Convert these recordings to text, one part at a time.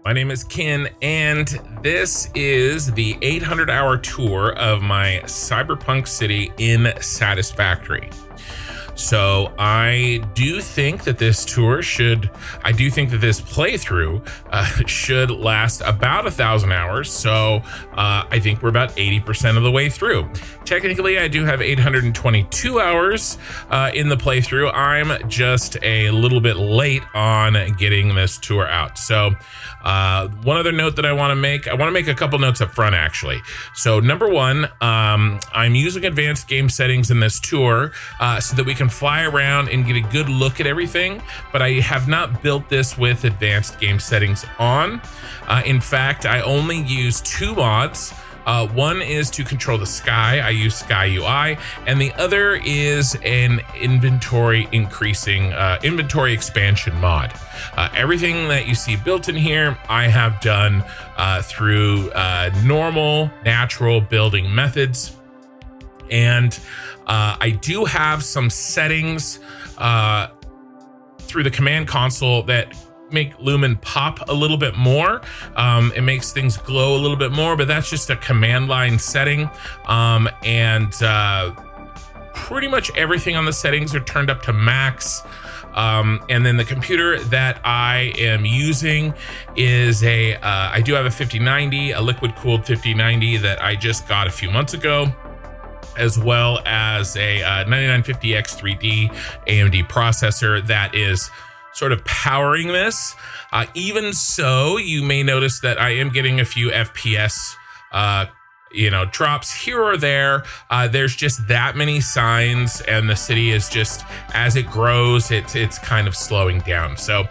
My name is Ken, and this is the 800-hour tour of my Cyberpunk city in Satisfactory. So I do think that this playthrough should last about 1,000 hours. So I think we're about 80% of the way through. Technically, I do have 822 hours in the playthrough. I'm just a little bit late on getting this tour out. So one other note that I want to make a couple notes up front, actually. So number one, I'm using advanced game settings in this tour so that we can fly around and get a good look at everything, but I have not built this with advanced game settings on. In fact, I only use two mods. One is to control the sky. I use Sky UI, and the other is an inventory expansion mod. Everything that you see built in here, I have done through normal, natural building methods. And I do have some settings through the command console that make Lumen pop a little bit more. It makes things glow a little bit more, but that's just a command line setting. And pretty much everything on the settings are turned up to max. And then the computer that I am using is I do have a 5090, a liquid cooled 5090 that I just got a few months ago, as well as a 9950X 3D AMD processor that is sort of powering this. Even so, you may notice that I am getting a few FPS drops here or there. There's just that many signs, and the city is just, as it grows, it's kind of slowing down. So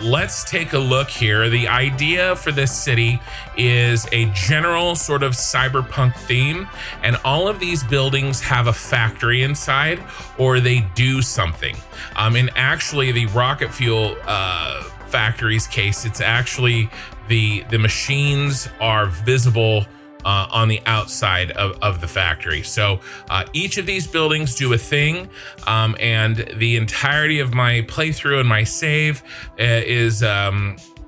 let's take a look here. The idea for this city is a general sort of cyberpunk theme, and all of these buildings have a factory inside, or they do something. In actually the rocket fuel factory's case, it's actually the machines are visible on the outside of the factory. So each of these buildings do a thing, and the entirety of my playthrough and my save is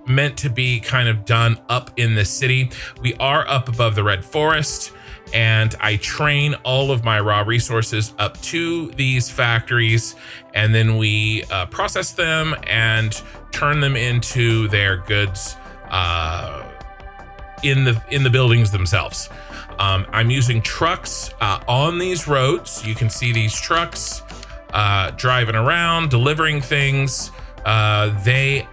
meant to be kind of done up in the city. We are up above the Red Forest, and I train all of my raw resources up to these factories, and then we process them and turn them into their goods in the buildings themselves. I'm using trucks on these roads. You can see these trucks driving around, delivering things. They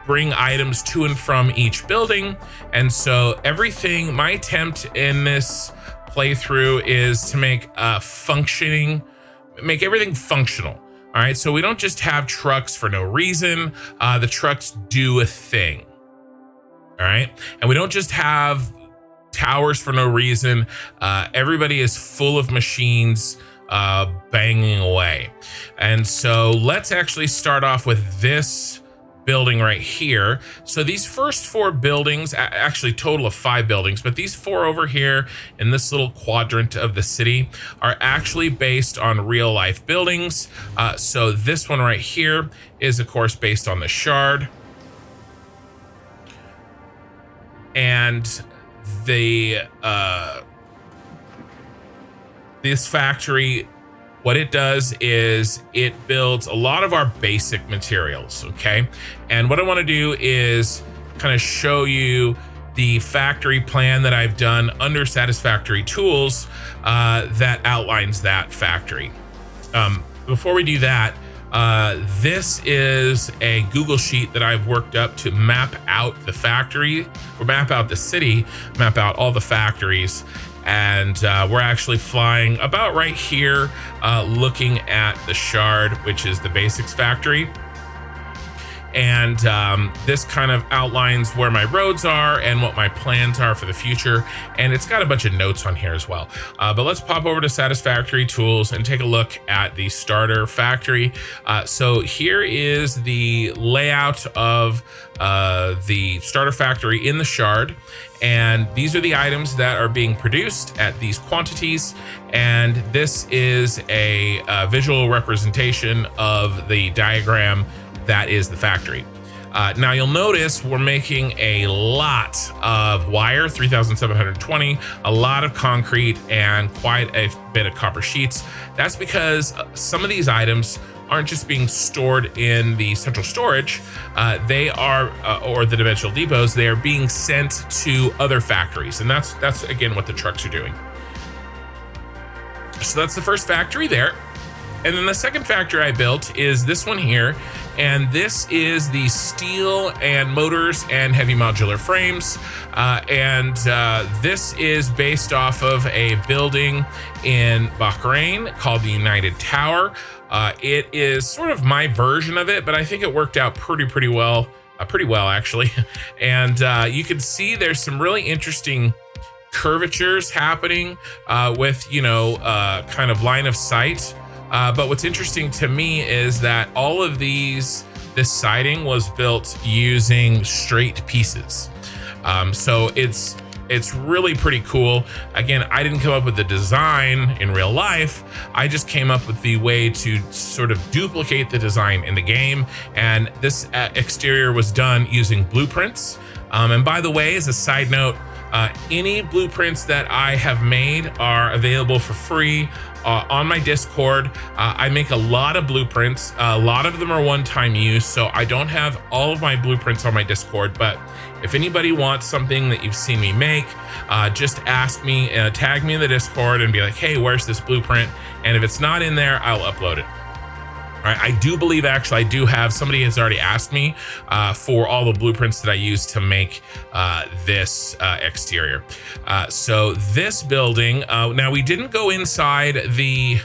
bring items to and from each building. And so my attempt in this playthrough is to make everything functional. All right, so we don't just have trucks for no reason. The trucks do a thing. All right, and we don't just have towers for no reason. Everybody is full of machines banging away. And so let's actually start off with this building right here. So these first four buildings, actually total of 5 buildings, but these 4 over here in this little quadrant of the city are actually based on real life buildings. So this one right here is of course based on the Shard. And this factory, what it does is it builds a lot of our basic materials, okay? And what I want to do is kind of show you the factory plan that I've done under Satisfactory tools that outlines that factory. Before we do that, this is a Google sheet that I've worked up to map out the factory, or map out the city, map out all the factories. And we're actually flying about right here, looking at the Shard, which is the basics factory. And this kind of outlines where my roads are and what my plans are for the future. And it's got a bunch of notes on here as well. But let's pop over to Satisfactory tools and take a look at the starter factory. So here is the layout of the starter factory in the Shard. And these are the items that are being produced at these quantities. And this is a visual representation of the diagram that is the factory. Now you'll notice we're making a lot of wire, 3,720, a lot of concrete, and quite a bit of copper sheets. That's because some of these items aren't just being stored in the central storage, they are, or the dimensional depots, they are being sent to other factories. And that's again what the trucks are doing. So that's the first factory there. And then the second factory I built is this one here. And this is the steel and motors and heavy modular frames. This is based off of a building in Bahrain called the United Tower. It is sort of my version of it, but I think it worked out pretty well actually. And you can see there's some really interesting curvatures happening with, kind of line of sight. But what's interesting to me is that all of this siding was built using straight pieces. So it's really pretty cool. Again, I didn't come up with the design in real life. I just came up with the way to sort of duplicate the design in the game. And this exterior was done using blueprints. And by the way, as a side note, any blueprints that I have made are available for free on my Discord. I make a lot of blueprints. A lot of them are one-time use, so I don't have all of my blueprints on my Discord, but if anybody wants something that you've seen me make, just ask me, tag me in the Discord and be like, hey, where's this blueprint? And if it's not in there, I'll upload it. All right, I do believe actually I do have, somebody has already asked me for all the blueprints that I use to make this exterior. So this building, now we didn't go inside the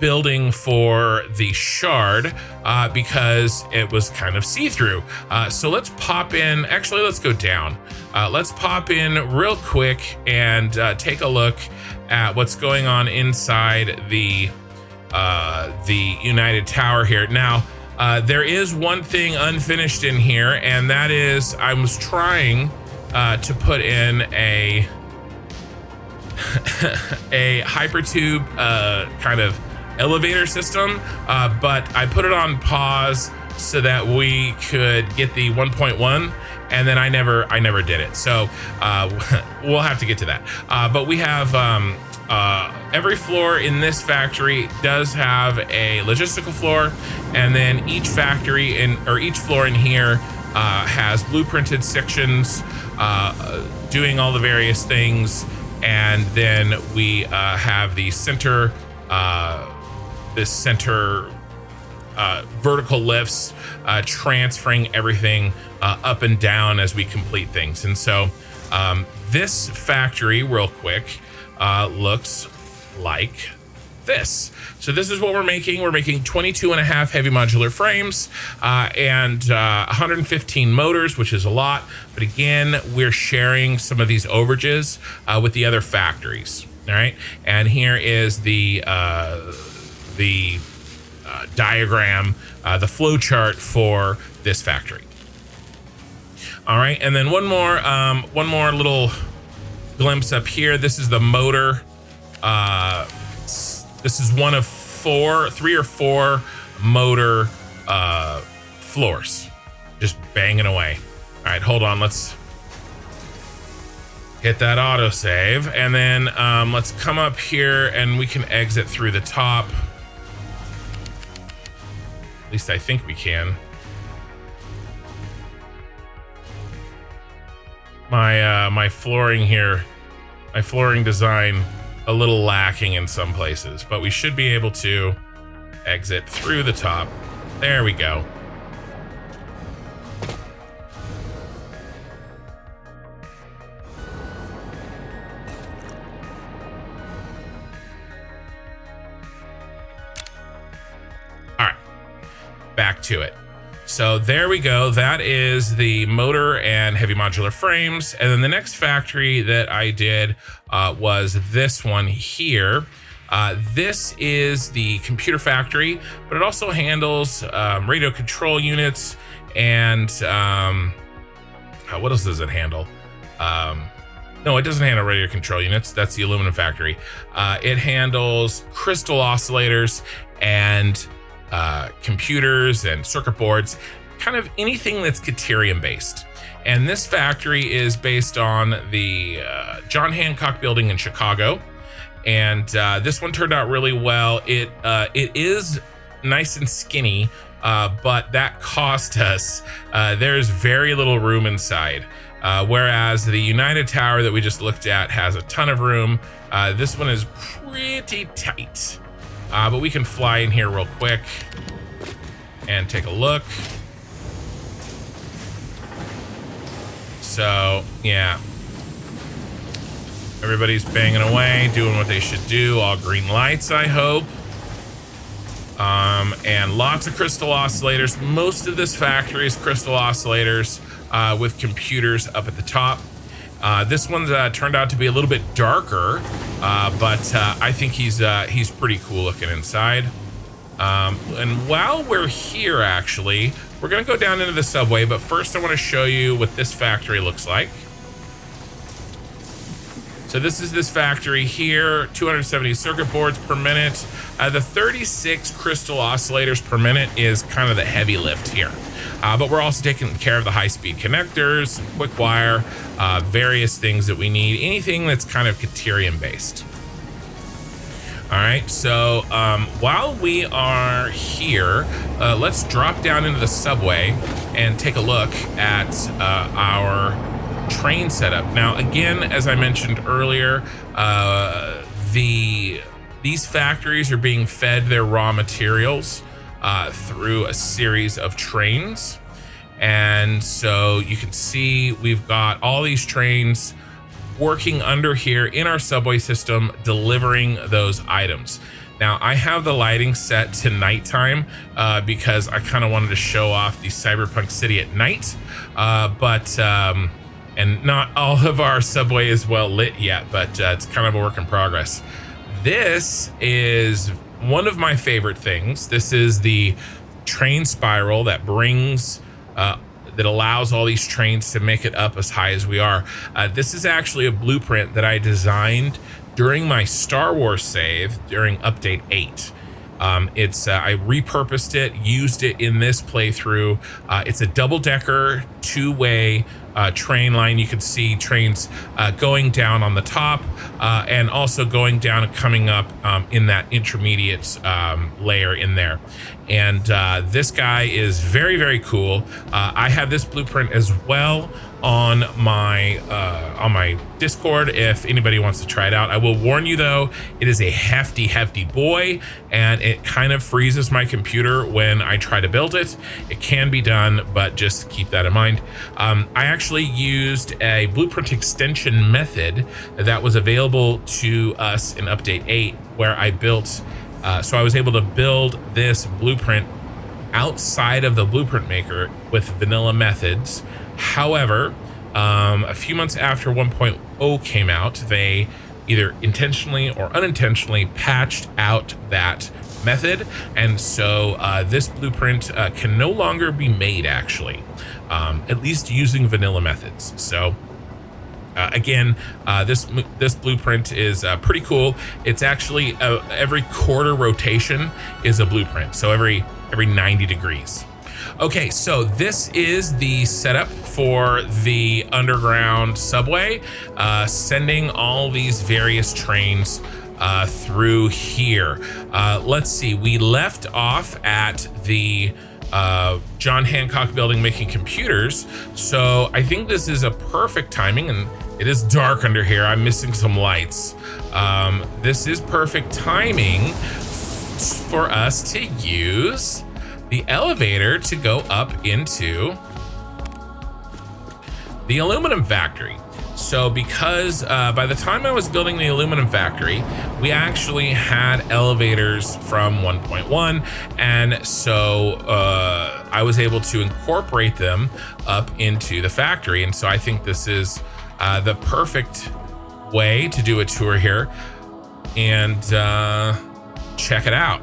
building for the shard because it was kind of see-through. So let's pop in, actually let's go down. Let's pop in real quick and take a look at what's going on inside the United Tower here. Now, there is one thing unfinished in here, and that is I was trying to put in a hypertube kind of elevator system, but I put it on pause so that we could get the 1.1, and then I never did it. So we'll have to get to that. But we have every floor in this factory does have a logistical floor, and then each factory or each floor in here has blueprinted sections doing all the various things, and then we have the center vertical lifts transferring everything up and down as we complete things. And so this factory, real quick, looks like this. So this is what we're making. We're making 22.5 heavy modular frames and 115 motors, which is a lot. But again, we're sharing some of these overages with the other factories. All right. And here is the diagram, the flow chart for this factory. All right. And then one more little glimpse up here. This is the motor. This is one of 3 or 4 motor floors, just banging away. All right, hold on. Let's hit that autosave, and then let's come up here and we can exit through the top. At least I think we can. My flooring here, my flooring design, a little lacking in some places, but we should be able to exit through the top. There we go. All right, back to it. So there we go. That is the motor and heavy modular frames. And then the next factory that I did was this one here. This is the computer factory, but it also handles radio control units and what else does it handle? No, it doesn't handle radio control units. That's the aluminum factory. It handles crystal oscillators and computers and circuit boards. kind of anything that's Caterium based. And this factory is based on the John Hancock building in Chicago. And this one turned out really well. It is nice and skinny, but that cost us, there's very little room inside. Whereas the United Tower that we just looked at has a ton of room. This one is pretty tight, but we can fly in here real quick and take a look. So yeah, everybody's banging away, doing what they should do. All green lights, I hope. And lots of crystal oscillators. Most of this factory is crystal oscillators with computers up at the top. This one's turned out to be a little bit darker, but I think he's pretty cool looking inside. And while we're here, actually, we're gonna go down into the subway, but first I want to show you what this factory looks like. So this is this factory here, 270 circuit boards per minute. The 36 crystal oscillators per minute is kind of the heavy lift here. But we're also taking care of the high-speed connectors, quick wire, various things that we need, anything that's kind of Caterium based. All right, so while we are here, let's drop down into the subway and take a look at our train setup. Now, again, as I mentioned earlier, these factories are being fed their raw materials through a series of trains. And so you can see we've got all these trains working under here in our subway system, delivering those items. Now, I have the lighting set to nighttime because I kind of wanted to show off the Cyberpunk city at night, and not all of our subway is well lit yet, but it's kind of a work in progress. This is one of my favorite things. This is the train spiral that brings that allows all these trains to make it up as high as we are. This is actually a blueprint that I designed during my Star Wars save during update 8. I repurposed it, used it in this playthrough. It's a double-decker, two-way train line. You can see trains going down on the top and also going down and coming up in that intermediate layer in there. And this guy is very, very cool. I have this blueprint as well on my Discord if anybody wants to try it out. I will warn you though, it is a hefty boy, and it kind of freezes my computer when I try to build it. It can be done, but just keep that in mind. I actually used a blueprint extension method that was available to us in update 8, where I built so I was able to build this blueprint outside of the blueprint maker with vanilla methods. However, a few months after 1.0 came out, they either intentionally or unintentionally patched out that method. And so this blueprint can no longer be made, actually, at least using vanilla methods. So again, this blueprint is pretty cool. It's actually every quarter rotation is a blueprint. So every 90 degrees. Okay, so this is the setup for the underground subway, sending all these various trains through here. Let's see, we left off at the John Hancock building making computers. So I think this is a perfect timing, and it is dark under here. I'm missing some lights. This is perfect timing for us to use the elevator to go up into the aluminum factory. So because by the time I was building the aluminum factory, we actually had elevators from 1.1, and so I was able to incorporate them up into the factory. And so I think this is the perfect way to do a tour here and check it out.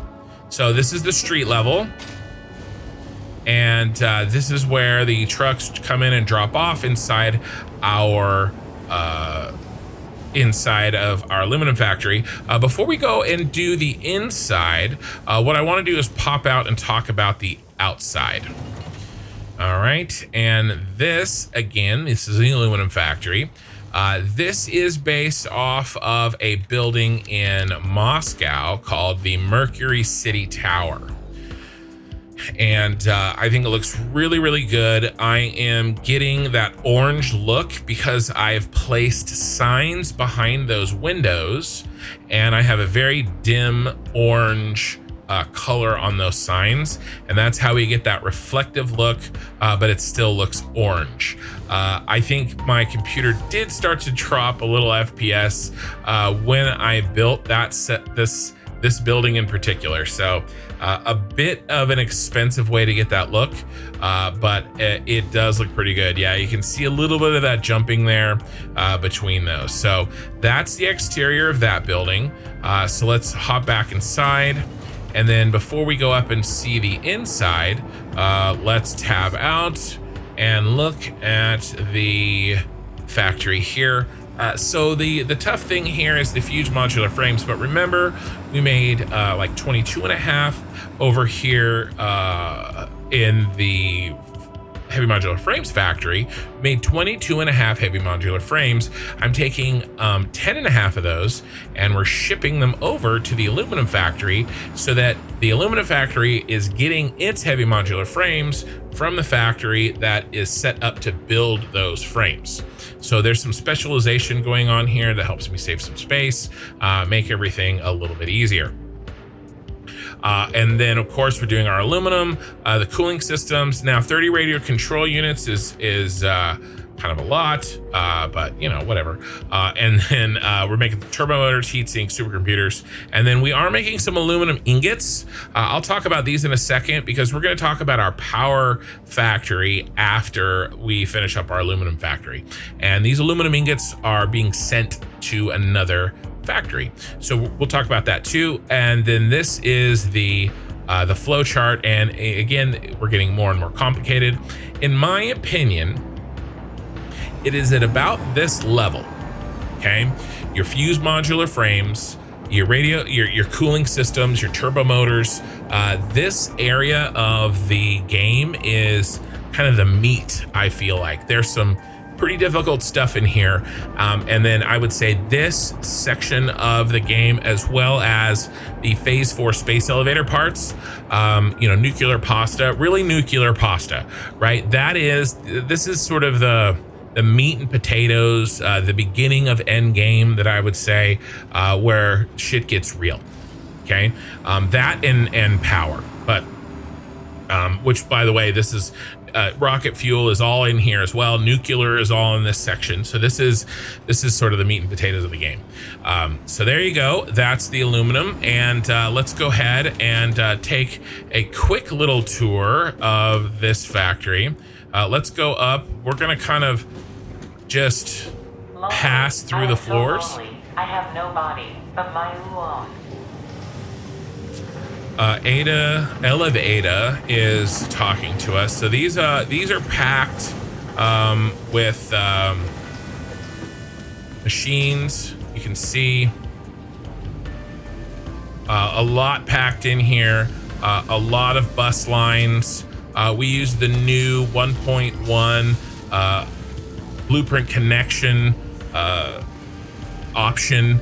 So this is the street level. And this is where the trucks come in and drop off inside our inside of our aluminum factory. Before we go and do the inside, what I want to do is pop out and talk about the outside. All right, and this is the aluminum factory. This is based off of a building in Moscow called the Mercury City Tower. And I think it looks really, really good. I am getting that orange look because I've placed signs behind those windows, and I have a very dim orange color on those signs, and that's how we get that reflective look, but it still looks orange. I think my computer did start to drop a little FPS when I built this building in particular. So a bit of an expensive way to get that look, but it does look pretty good. Yeah, you can see a little bit of that jumping there between those. So that's the exterior of that building. So let's hop back inside. And then before we go up and see the inside, let's tab out and look at the factory here. So the tough thing here is the huge modular frames, but remember we made like 22 and a half over here in the heavy modular frames factory. Made 22 and a half heavy modular frames. I'm taking 10 and a half of those and we're shipping them over to the aluminum factory so that the aluminum factory is getting its heavy modular frames from the factory that is set up to build those frames. So there's some specialization going on here that helps me save some space, make everything a little bit easier. And then of course we're doing our aluminum, the cooling systems. Now 30 radio control units is kind of a lot, but you know, whatever. And then we're making the turbo motors, heat sinks, supercomputers, and then we are making some aluminum ingots. I'll talk about these in a second because we're going to talk about our power factory after we finish up our aluminum factory. And these aluminum ingots are being sent to another factory, so we'll talk about that too. And then this is the flow chart, and again we're getting more and more complicated. In my opinion, it is at about this level. Okay, your fused modular frames, your radio, your cooling systems, your turbo motors. This area of the game is kind of the meat. I feel like there's some pretty difficult stuff in here, and then I would say this section of the game, as well as the phase 4 space elevator parts, you know, nuclear pasta, really nuclear pasta, right? This is sort of the meat and potatoes, the beginning of endgame, that I would say, where shit gets real. Okay, that and power, but which, by the way, this is rocket fuel is all in here as well. Nuclear is all in this section. So this is sort of the meat and potatoes of the game. So there you go. That's the aluminum. And let's go ahead and take a quick little tour of this factory. Let's go up. We're going to kind of just pass through the floors. I have no body of my own. Ada is talking to us. So these are packed with machines. You can see a lot packed in here, a lot of bus lines. We use the new 1.1 blueprint connection option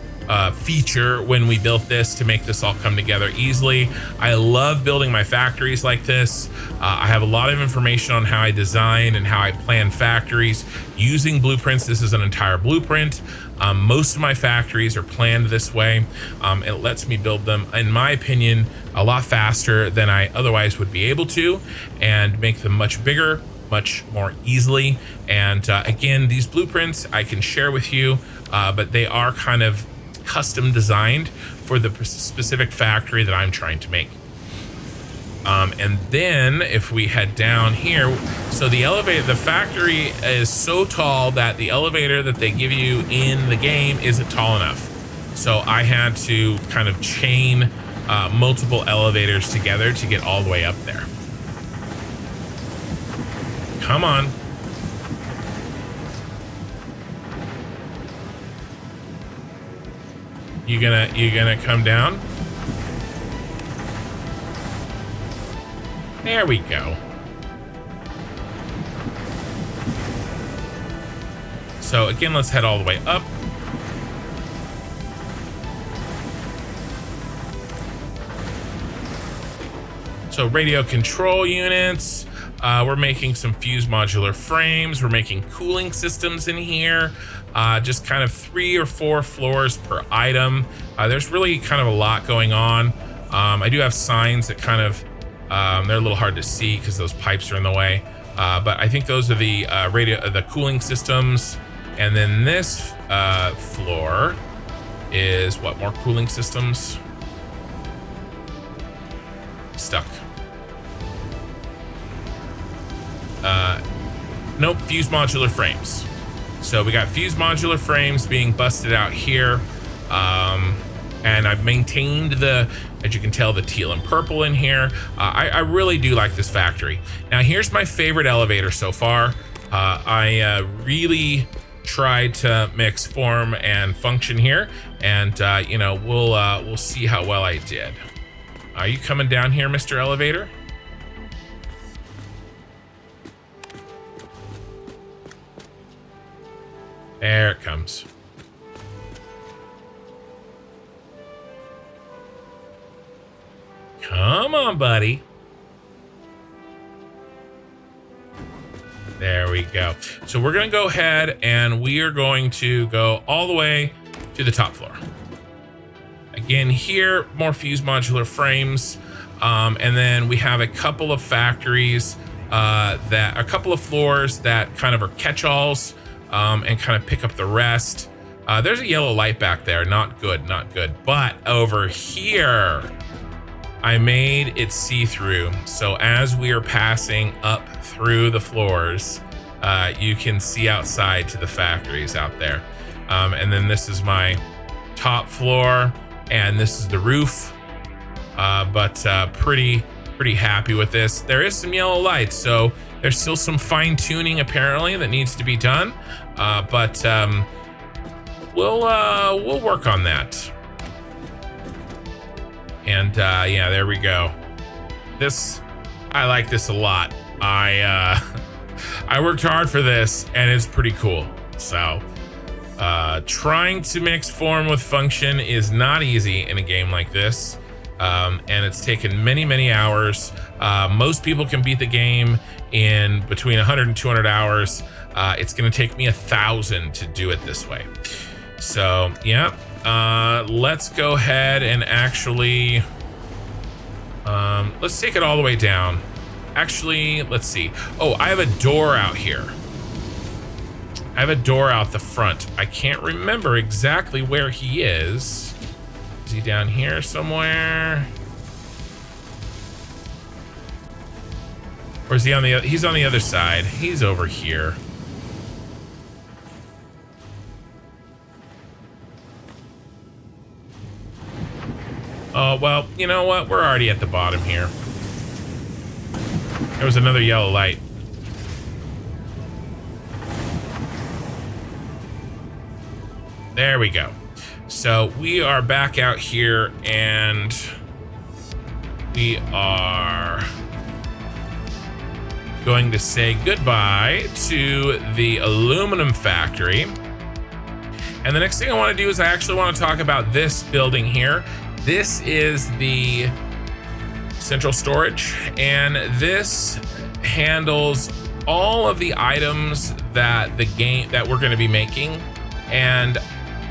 feature when we built this to make this all come together easily. I love building my factories like this. I have a lot of information on how I design and how I plan factories using blueprints. This is an entire blueprint. Most of my factories are planned this way. It lets me build them, in my opinion, a lot faster than I otherwise would be able to, and make them much bigger, much more easily. And again, these blueprints I can share with you, but they are kind of custom designed for the specific factory that I'm trying to make. And then if we head down here, so the factory is so tall that the elevator that they give you in the game isn't tall enough. So I had to kind of chain multiple elevators together to get all the way up there. Come on. You gonna come down? There we go. So again, let's head all the way up. So radio control units, we're making some fuse modular frames, we're making cooling systems in here, just kind of 3 or 4 floors per item. There's really kind of a lot going on. I do have signs that kind of, they're a little hard to see because those pipes are in the way. But I think those are the the cooling systems. And then this floor is what, more cooling systems? Stuck. Nope, fuse modular frames. So we got fuse modular frames being busted out here. And I've maintained the, as you can tell, the teal and purple in here. I really do like this factory. Now here's my favorite elevator so far. I really tried to mix form and function here, and you know, we'll see how well I did. Are you coming down here, Mr. Elevator? There it comes. Come on, buddy. There we go. So we're going to go ahead and we are going to go all the way to the top floor. Again, here, more fuse modular frames. And then we have a couple of factories, a couple of floors that kind of are catch-alls, and kind of pick up the rest. There's a yellow light back there. Not good, not good. But over here, I made it see-through. So as we are passing up through the floors, you can see outside to the factories out there. And then this is my top floor, and this is the roof. But pretty happy with this. There is some yellow lights, so there's still some fine tuning apparently that needs to be done. But we'll work on that. And yeah, there we go. This, I like this a lot. I worked hard for this, and it's pretty cool. So trying to mix form with function is not easy in a game like this. And it's taken many hours. Most people can beat the game in between 100 and 200 hours. It's going to take me 1,000 to do it this way. So yeah, let's go ahead and actually let's take it all the way down. Actually, let's see. Oh, I have a door out here. I have a door out the front. I can't remember exactly where he is. Is he down here somewhere? Or is he on the other? He's on the other side. He's over here. Oh, well, you know what? We're already at the bottom here. There was another yellow light. There we go. So we are back out here, and we are going to say goodbye to the aluminum factory. And the next thing I want to do is I actually want to talk about this building here. This is the central storage, and this handles all of the items that we're going to be making. And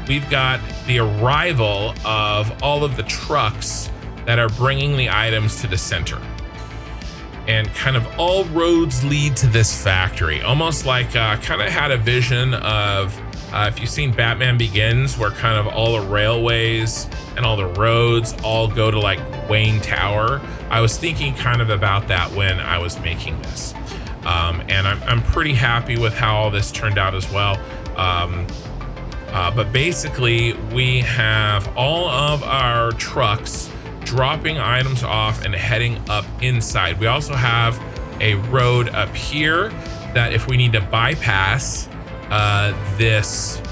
we've got the arrival of all of the trucks that are bringing the items to the center. And kind of all roads lead to this factory. Almost like kind of had a vision of, if you've seen Batman Begins, where kind of all the railways and all the roads all go to like Wayne Tower. I was thinking kind of about that when I was making this. And I'm pretty happy with how all this turned out as well. But basically, we have all of our trucks dropping items off and heading up inside. We also have a road up here that if we need to bypass this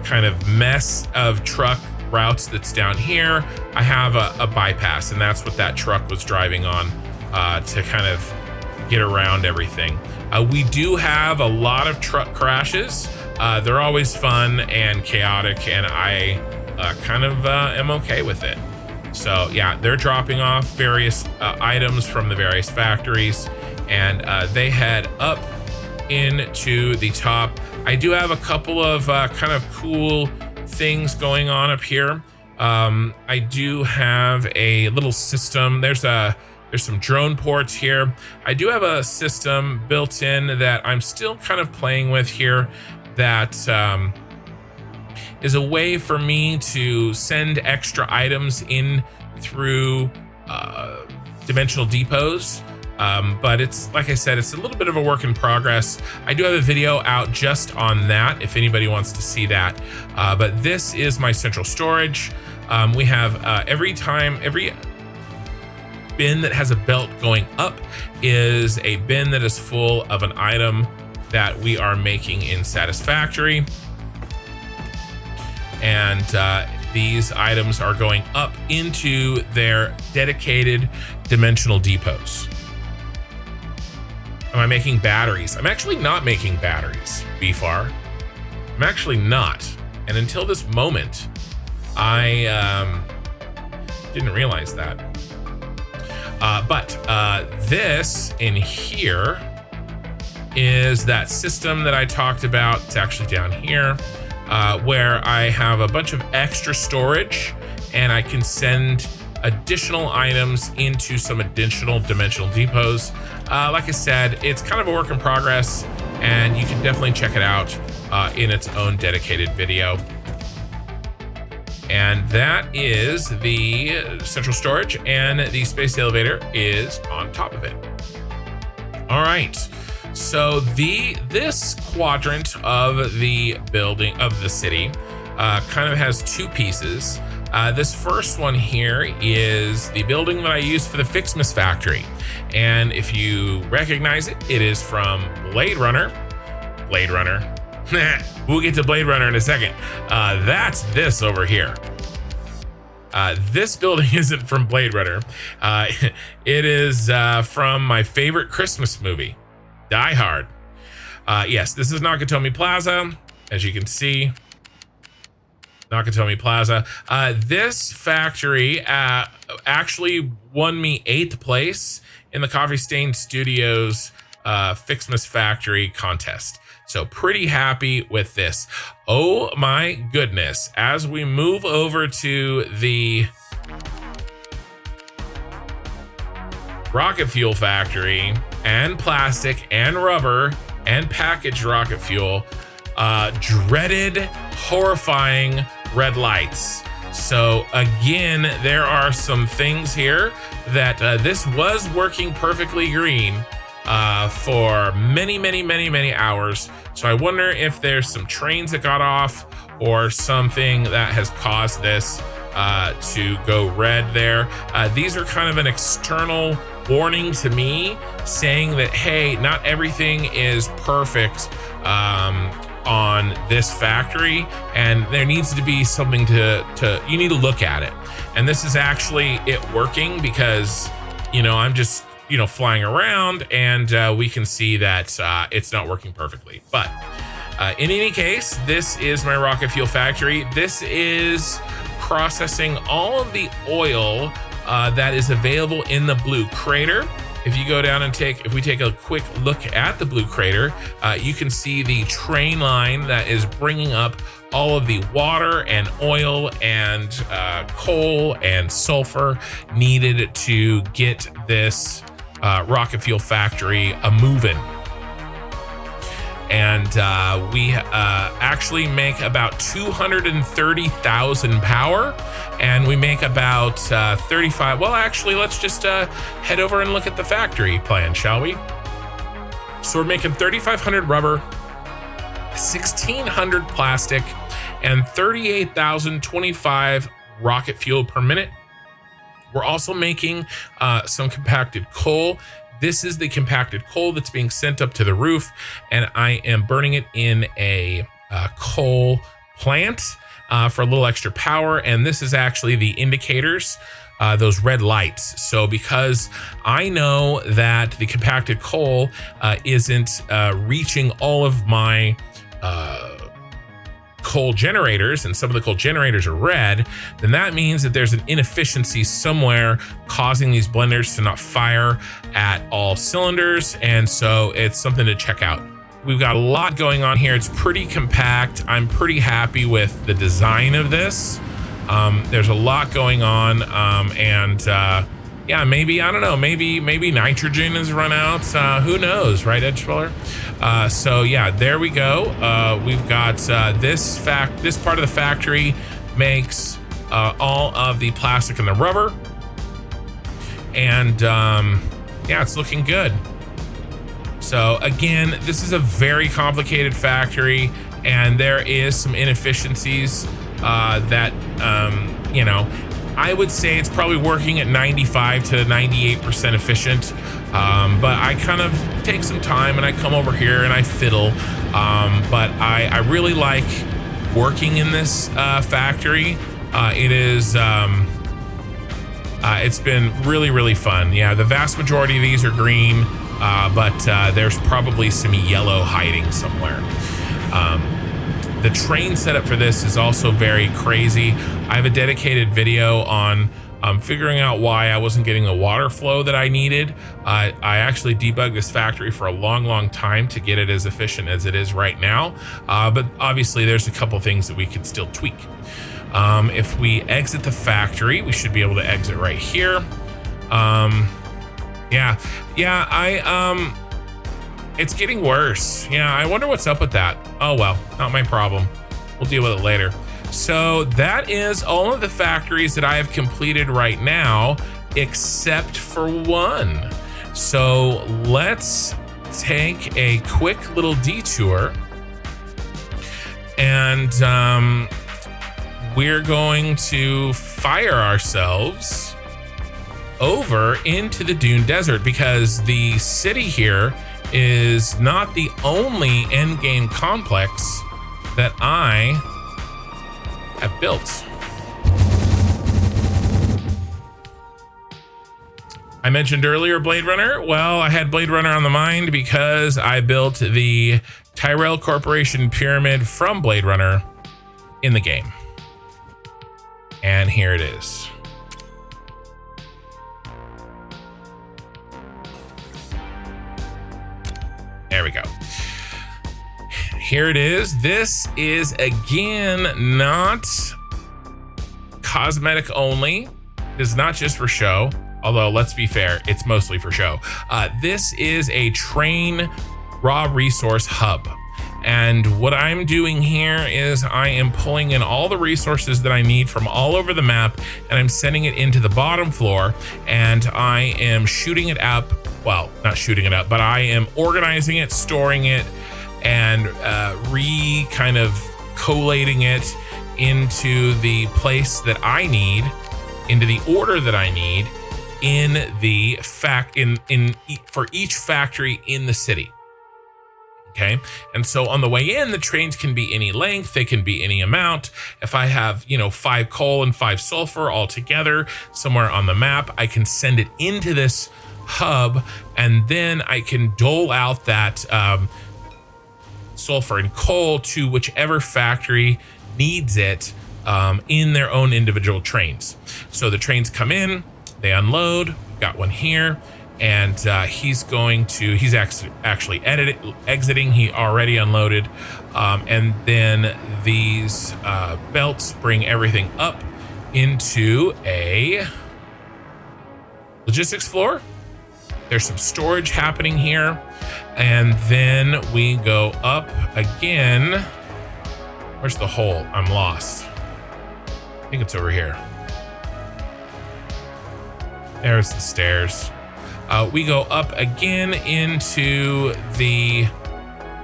kind of mess of truck routes that's down here, I have a bypass, and that's what that truck was driving on to kind of get around everything. We do have a lot of truck crashes. They're always fun and chaotic, and I kind of am okay with it. So yeah, they're dropping off various items from the various factories, and they head up into the top. I do have a couple of kind of cool things going on up here. I do have a little system. There's some drone ports here. I do have a system built in that I'm still kind of playing with here that is a way for me to send extra items in through dimensional depots. But it's, like I said, it's a little bit of a work in progress. I do have a video out just on that if anybody wants to see that. But this is my central storage. We have every bin that has a belt going up is a bin that is full of an item that we are making in Satisfactory. And these items are going up into their dedicated dimensional depots. Am I making batteries? I'm actually not making batteries, BFAR. I'm actually not. And until this moment, I didn't realize that. But this in here is that system that I talked about. It's actually down here, where I have a bunch of extra storage and I can send additional items into some additional dimensional depots. Like I said, it's kind of a work in progress, and you can definitely check it out in its own dedicated video. And that is the central storage, and the space elevator is on top of it. All right, so this quadrant of the building of the city kind of has two pieces. This first one here is the building that I used for the Fixmas factory. And if you recognize it, it is from Blade Runner. We'll get to Blade Runner in a second. That's this over here. This building isn't from Blade Runner. It is from my favorite Christmas movie, Die Hard. Yes, this is Nakatomi Plaza, as you can see. Nakatomi Plaza. This factory actually won me 8th place in the Coffee Stain Studios Fixmas Factory contest. So pretty happy with this. Oh my goodness. As we move over to the rocket fuel factory, and plastic and rubber and packaged rocket fuel, dreaded, horrifying red lights. So again, there are some things here that this was working perfectly green for many hours. So I wonder if there's some trains that got off or something that has caused this to go red there. These are kind of an external warning to me saying that, hey, not everything is perfect on this factory, and there needs to be something to you need to look at it. And this is actually it working because, you know, I'm just, you know, flying around, and we can see that it's not working perfectly. But in any case, this is my rocket fuel factory. This is processing all of the oil that is available in the blue crater. If you go down and if we take a quick look at the blue crater, you can see the train line that is bringing up all of the water and oil and coal and sulfur needed to get this rocket fuel factory moving. And we actually make about 230,000 power, and we make about 35. Well, actually, let's just head over and look at the factory plan, shall we? So we're making 3,500 rubber, 1,600 plastic, and 38,025 rocket fuel per minute. We're also making some compacted coal. This is the compacted coal that's being sent up to the roof, and I am burning it in a coal plant for a little extra power. And this is actually the indicators, those red lights. So because I know that the compacted coal isn't reaching all of my coal generators, and some of the coal generators are red, then that means that there's an inefficiency somewhere causing these blenders to not fire at all cylinders. And so it's something to check out. We've got a lot going on here. It's pretty compact. I'm pretty happy with the design of this. There's a lot going on, yeah, maybe, I don't know, maybe nitrogen has run out. Who knows, right, Edgefeller? So yeah, there we go. We've got this part of the factory makes all of the plastic and the rubber, and yeah, it's looking good. So again, this is a very complicated factory, and there is some inefficiencies that you know, I would say it's probably working at 95 to 98% efficient, but I kind of take some time and I come over here and I fiddle, but I really like working in this factory. It is it's been really fun. Yeah, the vast majority of these are green, but there's probably some yellow hiding somewhere. The train setup for this is also very crazy. I have a dedicated video on figuring out why I wasn't getting the water flow that I needed. I actually debugged this factory for a long time to get it as efficient as it is right now. But obviously there's a couple things that we could still tweak. If we exit the factory, we should be able to exit right here. It's getting worse. Yeah, I wonder what's up with that. Oh well, not my problem. We'll deal with it later. So that is all of the factories that I have completed right now, except for one. So let's take a quick little detour, and we're going to fire ourselves over into the Dune Desert, because the city here is not the only endgame complex that I have built. I mentioned earlier Blade Runner. Well, I had Blade Runner on the mind because I built the Tyrell Corporation pyramid from Blade Runner in the game. And here it is. There we go. Here it is. This is, again, not cosmetic only. It's not just for show, although let's be fair, it's mostly for show. This is a train raw resource hub. And what I'm doing here is I am pulling in all the resources that I need from all over the map, and I'm sending it into the bottom floor, and I am shooting it up. Well, not shooting it up, but I am organizing it, storing it, and kind of collating it into the place that I need, into the order that I need for each factory in the city. Okay, and so on the way in, the trains can be any length, they can be any amount. If I have, 5 coal and 5 sulfur all together somewhere on the map, I can send it into this hub, and then I can dole out that sulfur and coal to whichever factory needs it in their own individual trains. So the trains come in, they unload, got one here, and he's actually exiting. He already unloaded, and then these belts bring everything up into a logistics floor. There's some storage happening here, and then we go up again. Where's the hole? I'm lost. I think it's over here. There's the stairs. We go up again into the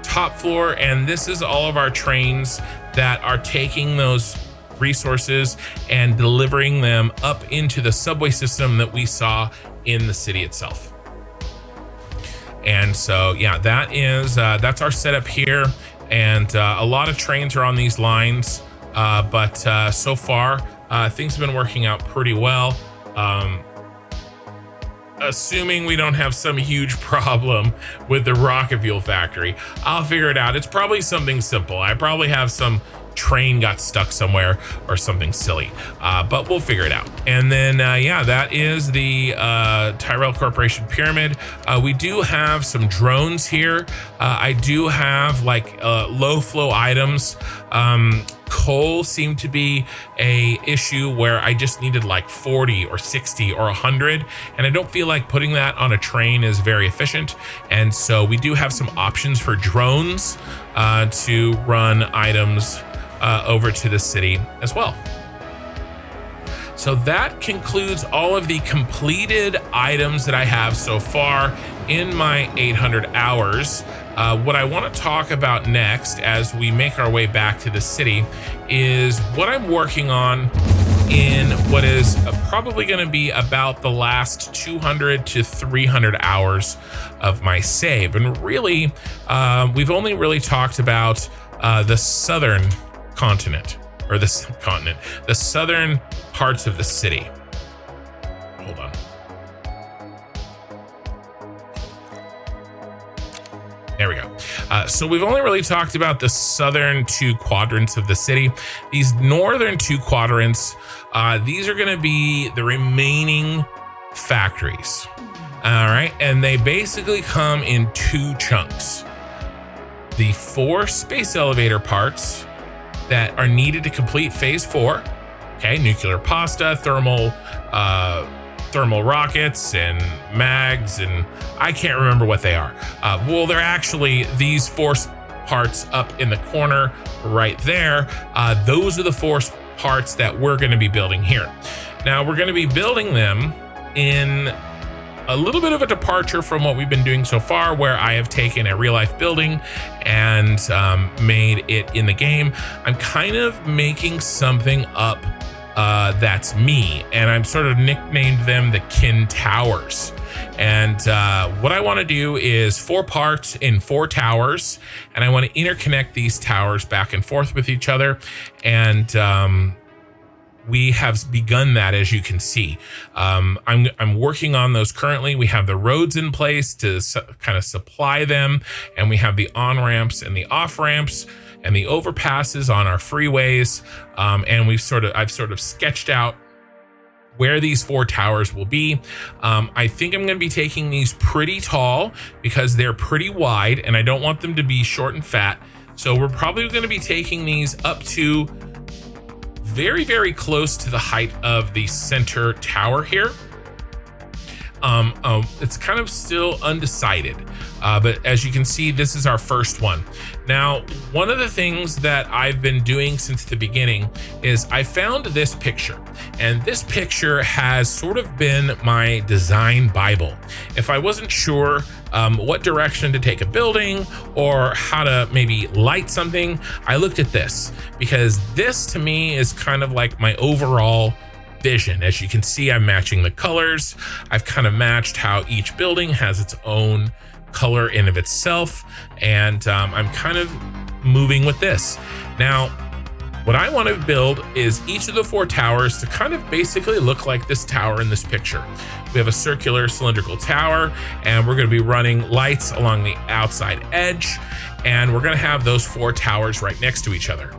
top floor, and this is all of our trains that are taking those resources and delivering them up into the subway system that we saw in the city itself. And so, yeah, that's our setup here, and a lot of trains are on these lines, but so far things have been working out pretty well. assuming we don't have some huge problem with the rocket fuel factory. I'll figure it out. It's probably something simple. I probably have some train got stuck somewhere or something silly, but we'll figure it out. And then yeah, that is the Tyrell Corporation pyramid. We do have some drones here. I do have like low flow items. Coal seemed to be a issue where I just needed like 40 or 60 or 100, and I don't feel like putting that on a train is very efficient. And so we do have some options for drones to run items over to the city as well. So that concludes all of the completed items that I have so far in my 800 hours. What I want to talk about next as we make our way back to the city is what I'm working on in what is probably going to be about the last 200 to 300 hours of my save. And really, we've only really talked about the southern continent, or the southern parts of the city. Hold on. There we go. So we've only really talked about the southern 2 quadrants of the city. These northern 2 quadrants, these are going to be the remaining factories. All right. And they basically come in 2 chunks. The 4 space elevator parts that are needed to complete phase 4. Okay, nuclear pasta, thermal rockets and mags, and I can't remember what they are. Well, they're actually these 4 parts up in the corner right there. Those are the 4 parts that we're going to be building here. Now we're going to be building them in a little bit of a departure from what we've been doing so far, where I have taken a real life building and made it in the game. I'm kind of making something up that's me, and I'm sort of nicknamed them the Kin Towers. And what I want to do is 4 parts in 4 towers, and I want to interconnect these towers back and forth with each other. And we have begun that, as you can see. I'm working on those currently. We have the roads in place to kind of supply them, and we have the on-ramps and the off-ramps and the overpasses on our freeways. And I've sort of sketched out where these 4 towers will be. I think I'm going to be taking these pretty tall because they're pretty wide, and I don't want them to be short and fat. So we're probably going to be taking these up to very, very close to the height of the center tower here. It's kind of still undecided, but as you can see, this is our first one. Now, one of the things that I've been doing since the beginning is I found this picture, and this picture has sort of been my design Bible. If I wasn't sure what direction to take a building or how to maybe light something, I looked at this, because this to me is kind of like my overall vision. As you can see, I'm matching the colors. I've kind of matched how each building has its own color in of itself, and I'm kind of moving with this. Now, what I want to build is each of the 4 towers to kind of basically look like this tower in this picture. We have a circular cylindrical tower, and we're going to be running lights along the outside edge, and we're going to have those 4 towers right next to each other.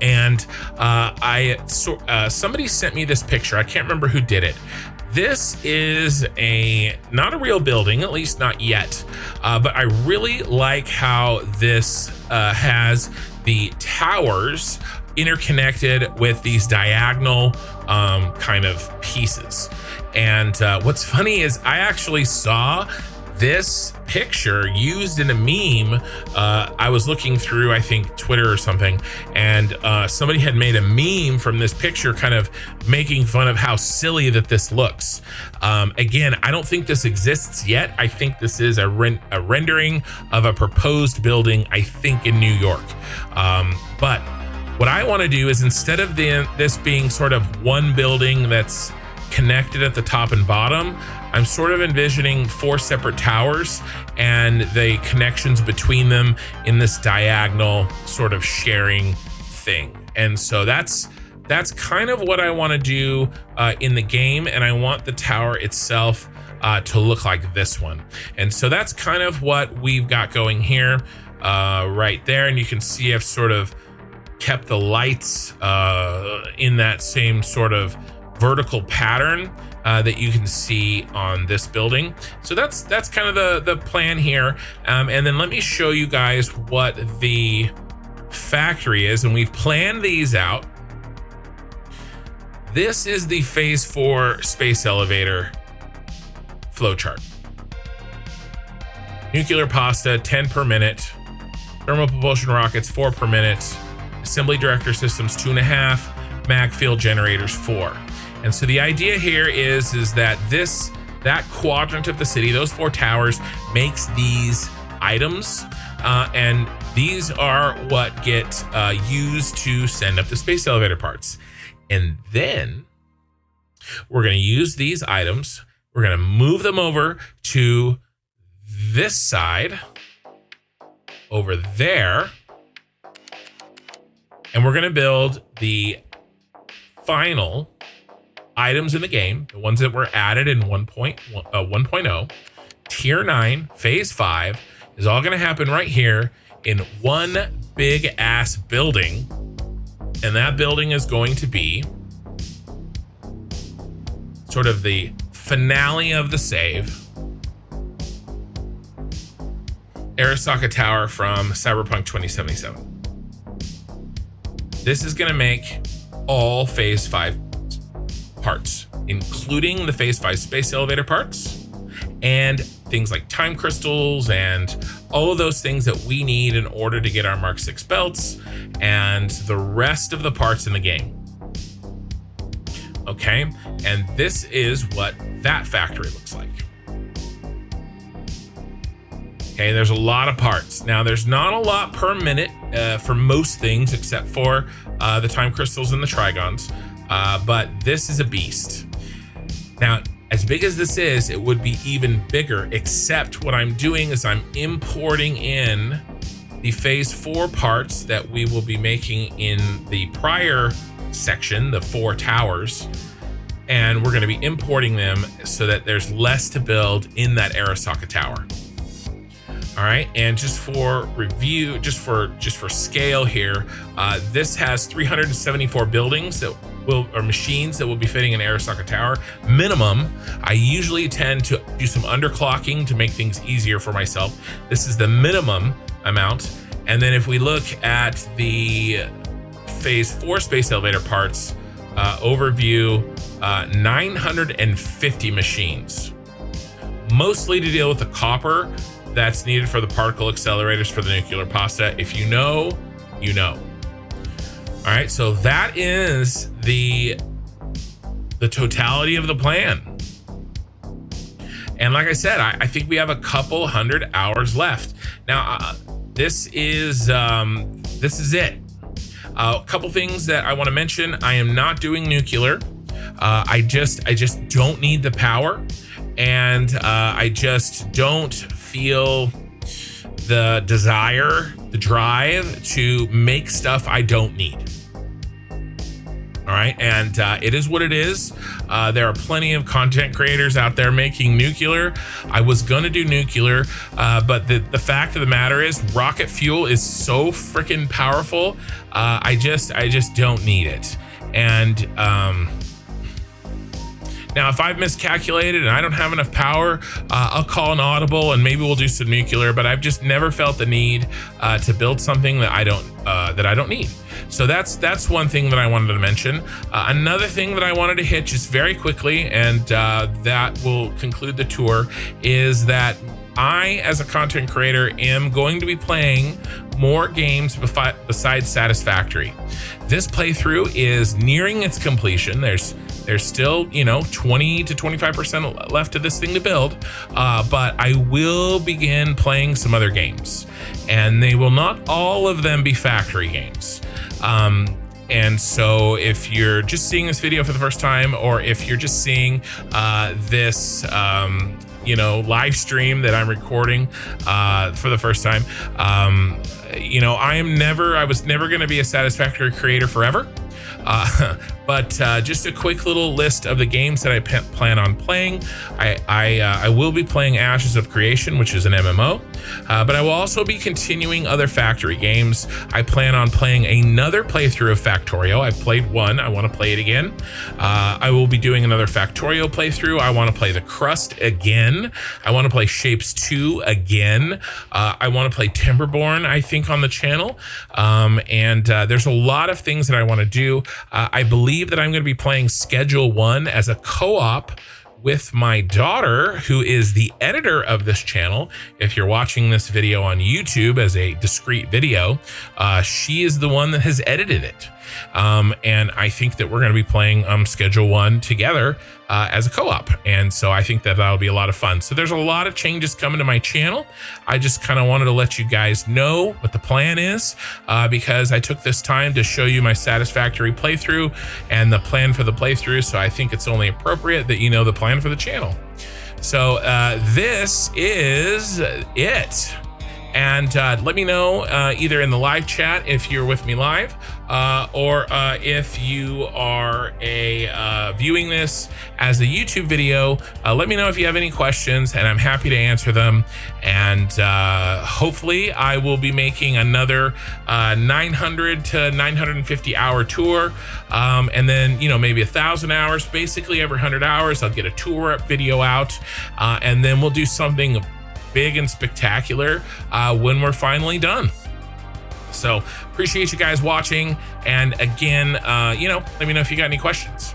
And somebody sent me this picture. I can't remember who did it. This is not a real building, at least not yet. But I really like how this has the towers interconnected with these diagonal kind of pieces. And what's funny is I actually saw this picture used in a meme. I was looking through, I think, Twitter or something, and somebody had made a meme from this picture, kind of making fun of how silly that this looks. Again, I don't think this exists yet. I think this is a rendering of a proposed building, I think in New York. But what I want to do is, instead of this being sort of one building that's connected at the top and bottom, I'm sort of envisioning 4 separate towers and the connections between them in this diagonal sort of sharing thing. And so that's that's kind of what I want to do in the game, and I want the tower itself to look like this one. And so that's kind of what we've got going here right there. And you can see I've sort of kept the lights in that same sort of vertical pattern that you can see on this building. So that's kind of the plan here. And then let me show you guys what the factory is. And we've planned these out. This is the phase 4 space elevator flowchart. Nuclear pasta, 10 per minute. Thermal propulsion rockets, 4 per minute. Assembly director systems, 2.5. Mag field generators, 4. And so the idea here is that that quadrant of the city, those 4 towers, makes these items, and these are what get used to send up the space elevator parts. And then we're going to use these items. We're going to move them over to this side over there. And we're going to build the final items in the game, the ones that were added in 1.0. Tier 9, Phase 5 is all going to happen right here in one big ass building. And that building is going to be sort of the finale of the save. Arasaka Tower from Cyberpunk 2077. This is going to make all Phase 5 parts, including the Phase 5 space elevator parts and things like time crystals and all of those things that we need in order to get our Mark 6 belts and the rest of the parts in the game. Okay, and this is what that factory looks like. Okay, there's a lot of parts. Now, there's not a lot per minute for most things except for the time crystals and the trigons, but this is a beast. Now, as big as this is, it would be even bigger, except what I'm doing is I'm importing in the Phase 4 parts that we will be making in the prior section, the 4 towers, and we're going to be importing them so that there's less to build in that Arasaka Tower. All right, and just for review, just for scale here, this has 374 buildings that or machines that will be fitting in Arasaka Tower minimum. I usually tend to do some underclocking to make things easier for myself. This is the minimum amount. And then if we look at the Phase 4 space elevator parts overview, 950 machines, mostly to deal with the copper that's needed for the particle accelerators for the nuclear pasta. If you know, you know. All right, so that is the totality of the plan. And like I said, I think we have a couple 100 hours left. Now, this is it. A couple things that I want to mention. I am not doing nuclear. I just don't need the power, and I just don't feel the desire, the drive to make stuff I don't need. All right, and it is what it is. There are plenty of content creators out there making nuclear. I was gonna do nuclear, but the fact of the matter is rocket fuel is so freaking powerful. I just don't need it. And now, if I've miscalculated and I don't have enough power, I'll call an audible and maybe we'll do some nuclear. But I've just never felt the need to build something that I don't need. So that's one thing that I wanted to mention. Another thing that I wanted to hit just very quickly, and that will conclude the tour, is that I, as a content creator, am going to be playing more games besides Satisfactory. This playthrough is nearing its completion. There's still, 20 to 25% left of this thing to build, but I will begin playing some other games, and they will not all of them be factory games. And so if you're just seeing this video for the first time, or if you're just seeing this live stream that I'm recording for the first time, I was never going to be a Satisfactory creator forever. But just a quick little list of the games that I plan on playing. I will be playing Ashes of Creation, which is an MMO, but I will also be continuing other Factory games. I plan on playing another playthrough of Factorio. I've played one. I want to play it again. I will be doing another Factorio playthrough. I want to play The Crust again. I want to play Shapes 2 again. I want to play Timberborn, I think, on the channel. And there's a lot of things that I want to do. I believe that I'm going to be playing Schedule 1 as a co-op with my daughter, who is the editor of this channel. If you're watching this video on YouTube as a discrete video, she is the one that has edited it. And I think that we're going to be playing Schedule 1 together as a co-op. And so I think that that'll be a lot of fun. So there's a lot of changes coming to my channel. I just kind of wanted to let you guys know what the plan is, because I took this time to show you my Satisfactory playthrough and the plan for the playthrough. So I think it's only appropriate that you know the plan for the channel. So this is it. And let me know either in the live chat if you're with me live, or if you are viewing this as a YouTube video. Let me know if you have any questions, and I'm happy to answer them. And hopefully I will be making another 900 to 950 hour tour, and then, you know, maybe 1,000 hours. Basically every 100 hours I'll get a tour up video out, and then we'll do something big and spectacular when we're finally done. So appreciate you guys watching, and again, you know, let me know if you got any questions,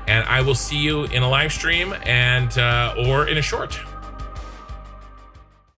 and I will see you in a live stream and or in a short.